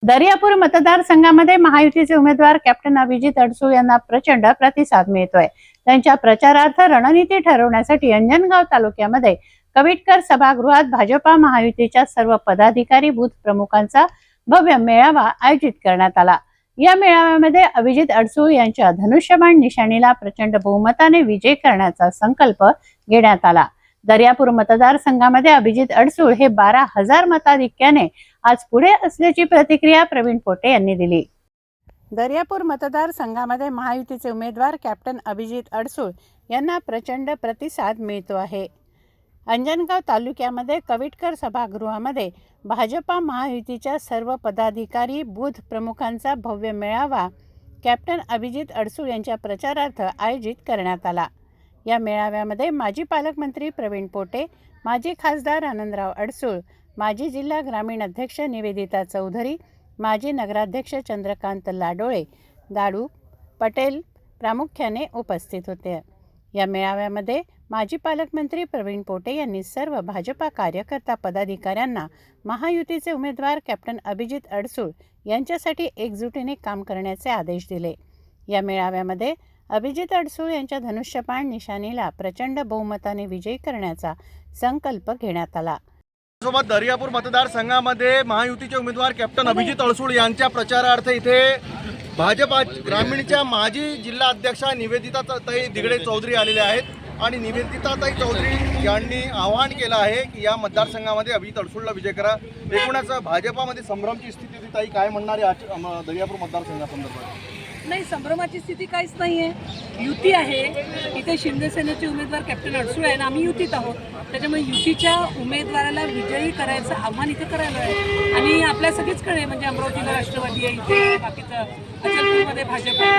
दर्यापूर मतदारसंघामध्ये महायुतीचे उमेदवार कॅप्टन अभिजित अडसूळ यांना प्रचंड प्रतिसाद मिळतोय। त्यांच्या प्रचारार्थ रणनीती ठरवण्यासाठी अंजनगाव तालुक्यामध्ये कविटकर सभागृहात भाजपा महायुतीच्या सर्व पदाधिकारी बूथ प्रमुखांचा भव्य मेळावा आयोजित करण्यात आला। या मेळाव्यामध्ये अभिजित अडसूळ यांच्या धनुष्यबाण निशाणीला प्रचंड बहुमताने विजय करण्याचा संकल्प घेण्यात आला। दर्यापूर मतदारसंघामध्ये अभिजित अडसूळ हे 12,000 मताधिक्याने आज पुढे असल्याची प्रतिक्रिया प्रवीण पोटे यांनी दिली। दर्यापूर मतदारसंघामध्ये महायुतीचे उमेदवार कॅप्टन अभिजित अडसूळ यांना प्रचंड प्रतिसाद मिळतो आहे। अंजनगाव तालुक्यामध्ये कविटकर सभागृहामध्ये भाजपा महायुतीच्या सर्व पदाधिकारी बूथ प्रमुखांचा भव्य मेळावा कॅप्टन अभिजित अडसूळ यांच्या प्रचारार्थ आयोजित करण्यात आला। या मेळाव्यामध्ये माजी पालकमंत्री प्रवीण पोटे, माजी खासदार आनंदराव अडसूळ, माजी जिल्हा ग्रामीण अध्यक्ष निवेदिता चौधरी, माजी नगराध्यक्ष चंद्रकांत लाडोळे, दाडू पटेल प्रामुख्याने उपस्थित होते। या मेळाव्यामध्ये माजी पालकमंत्री प्रवीण पोटे यांनी सर्व भाजपा कार्यकर्ता पदाधिकाऱ्यांना महायुतीचे उमेदवार कॅप्टन अभिजित अडसूळ यांच्यासाठी एकजुटीने काम करण्याचे आदेश दिले। या मेळाव्यामध्ये अभिजित अडसूळ यांच्या धनुष्यबाण निशाणीला प्रचंड बहुमताने विजयी करण्याचा संकल्प घेण्यात आला। सोबत दर्यापूर मतदारसंघामध्ये महायुतीचे उमेदवार कॅप्टन अभिजित अडसूळ यांच्या प्रचारार्थ इथे भाजपा ग्रामीणच्या माजी जिल्हा अध्यक्षा निवेदिताताई दिगडे चौधरी आलेले आहेत आणि निवेदिताताई चौधरी यांनी आवाहन केलं आहे की या मतदारसंघामध्ये अभिजित अडसूळला विजय करा। एकूणच भाजपामध्ये संभ्रमची स्थिती ताई काय म्हणणार आहे दर्यापूर मतदारसंघासंदर्भात? नाही, संभ्रमाची स्थिती काहीच नाही आहे। युती आहे, इथे शिंदे सेनेचे उमेदवार कॅप्टन अडसूळ आहे आणि आम्ही युतीत आहोत, त्याच्यामुळे युतीच्या उमेदवाराला विजयी करायचं आव्हान इथे करायला आहे। आणि आपल्या सगळीचकडे म्हणजे अमरावतीला राष्ट्रवादी आहे, इथे बाकीचं अचलपूरमध्ये भाजप आहे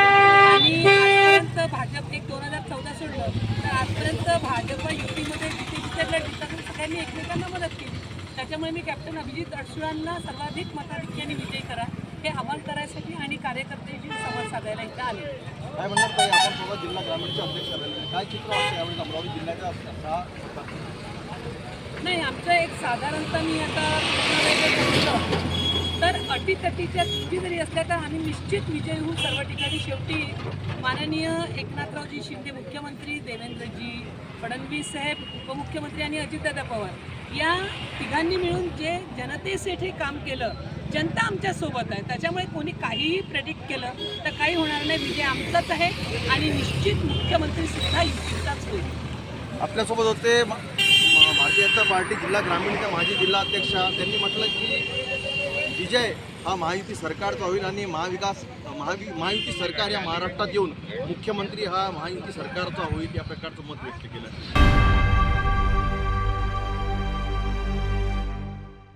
आणि आजपर्यंत भाजप 2014 सोडलं तर आजपर्यंत भाजप युतीमध्ये जिथे सगळ्यांनी एकमेकांना मदत केली। त्याच्यामुळे मी कॅप्टन अभिजित अडसूळांना सर्वाधिक मताधिक्याने विजयी करा हे आवाहन करायसाठी आणि कार्यकर्त्यांशी संवाद साधायला इथं आले। काय म्हणणार ताई, आपण सोबत जिल्हा ग्रामीणचे अध्यक्ष आलेले, काय चित्र असते यावेळी अमरावती जिल्ह्याच्या? नाही, आमचं एक साधारणतः मी आता तर अटीतटीच्या त्रुटी जरी असल्या तर आम्ही निश्चित विजयी होऊ सर्व ठिकाणी। शेवटी माननीय एकनाथरावजी शिंदे मुख्यमंत्री, देवेंद्रजी फडणवीस साहेब उपमुख्यमंत्री आणि अजितदादा पवार या तिघांनी मिळून जे जनतेसाठी काम केलं, जनता आमच्या सोबत आहे, त्याच्यामुळे कोणी काहीही प्रेडिक्ट केलं तर काही होणार नाही। विजय आमचाच आहे आणि निश्चित मुख्यमंत्री सुद्धा युतीचाच होईल। आपल्यासोबत होते भारतीय जनता पार्टी जिल्हा ग्रामीणच्या माजी जिल्हा अध्यक्षा, त्यांनी म्हटलं की विजय हा महायुती सरकारचा होईल आणि महायुती सरकार या महाराष्ट्रात येऊन मुख्यमंत्री हा महायुती सरकारचा होईल या प्रकारचं मत व्यक्त केलं।